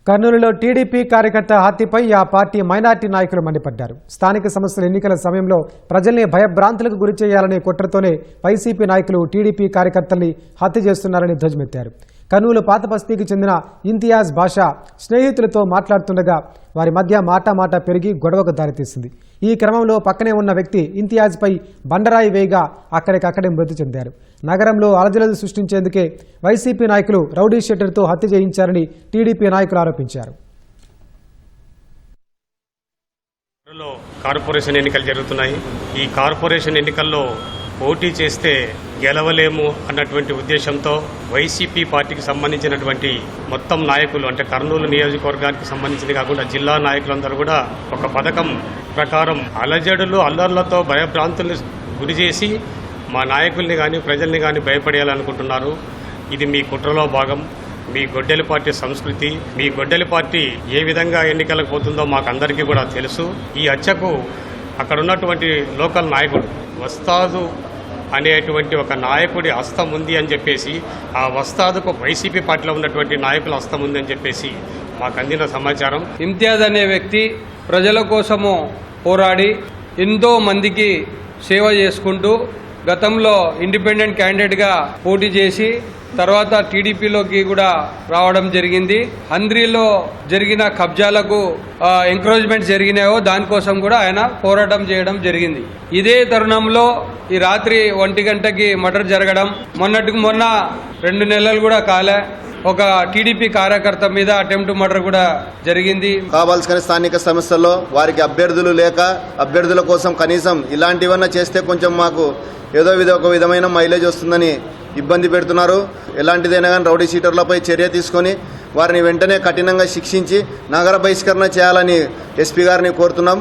కర్నూలులో టీడీపీ కార్యకర్త హత్యపై ఆ పార్టీ మైనార్టీ నాయకులు మండిపడ్డారు. స్థానిక సంస్థల ఎన్నికల సమయంలో ప్రజల్ని భయభ్రాంతులకు గురి చేయాలనే కుట్రతోనే వైసీపీ నాయకులు టీడీపీ కార్యకర్తల్ని హత్య చేస్తున్నారని ధ్వజమెత్తారు. కర్నూలు పాత బస్తీకి చెందిన ఇంతియాజ్ బాషా స్నేహితులతో మాట్లాడుతుండగా వారి మధ్య మాట పెరిగి గొడవకు దారితీసింది. ఈ క్రమంలో పక్కనే ఉన్న వ్యక్తి ఇంతియాజ్పై బండరాయి వేయగా అక్కడికక్కడే మృతి చెందారు. నగరంలో అలజడులు సృష్టించేందుకే వైసీపీ నాయకులు రౌడీ షీటర్తో హత్య చేయించారని టీడీపీ నాయకులు ఆరోపించారు. కార్పొరేషన్ ఎన్నికలు జరుగుతున్నాయి. ఈ కార్పొరేషన్ ఎన్నికల్లో పోటీ చేస్తే గెలవలేము అన్నటువంటి ఉద్దేశంతో వైసీపీ పార్టీకి సంబంధించినటువంటి మొత్తం నాయకులు, అంటే కర్నూలు నియోజకవర్గానికి సంబంధించింది కాకుండా జిల్లా నాయకులందరూ కూడా ఒక పథకం ప్రకారం అలజడులు అల్లర్లతో భయభ్రాంతుల్ని గురి చేసి మా నాయకుల్ని కానీ ప్రజల్ని కానీ భయపడేయాలనుకుంటున్నారు. ఇది మీ కుట్రలో భాగం. మీ గొడ్డలి పార్టీ సంస్కృతి, మీ గొడ్డలి పార్టీ ఏ విధంగా ఎన్నికలకు పోతుందో మాకు అందరికీ కూడా తెలుసు. ఈ హత్యకు అక్కడ ఉన్నటువంటి లోకల్ నాయకుడు వస్తాదు అనేటువంటి ఒక నాయకుడి హస్తం ఉంది అని చెప్పేసి, ఆ వస్తాదుకు వైసీపీ పార్టీలో ఉన్నటువంటి నాయకుల హస్తం ఉంది అని చెప్పేసి మాకు అందిన సమాచారం. ఇంతియాజ్ అనే వ్యక్తి ప్రజల కోసము పోరాడి ఎంతో మందికి సేవ చేసుకుంటూ గతంలో ఇండిపెండెంట్ క్యాండిడేట్గా పోటీ చేసి తర్వాత టీడీపీలోకి కూడా రావడం జరిగింది. హంద్రీలో జరిగిన కబ్జాలకు ఎంకరేజ్మెంట్ జరిగినాయో దానికోసం కూడా ఆయన పోరాటం చేయడం జరిగింది. ఇదే తరుణంలో ఈ రాత్రి 1 గంటకి మర్డర్ జరగడం, మొన్నటికి మొన్న 2 నెలలు కూడా కాలే ఒక టీడీపీ కార్యకర్త మీద అటెంప్ట్ మర్డర్ కూడా జరిగింది. కావాల్సిన స్థానిక సమస్యల్లో వారికి అభ్యర్థులు లేక అభ్యర్థుల కోసం కనీసం ఇలాంటివన్నా చేస్తే కొంచెం మాకు ఏదో ఒక విధమైన మైలేజ్ వస్తుందని ఇబ్బంది పెడుతున్నారు. ఎలాంటిదైనా కానీ రౌడీ షీటర్లపై చర్య తీసుకొని వారిని వెంటనే కఠినంగా శిక్షించి నగర బహిష్కరణ చేయాలని ఎస్పీ గారిని కోరుతున్నాం.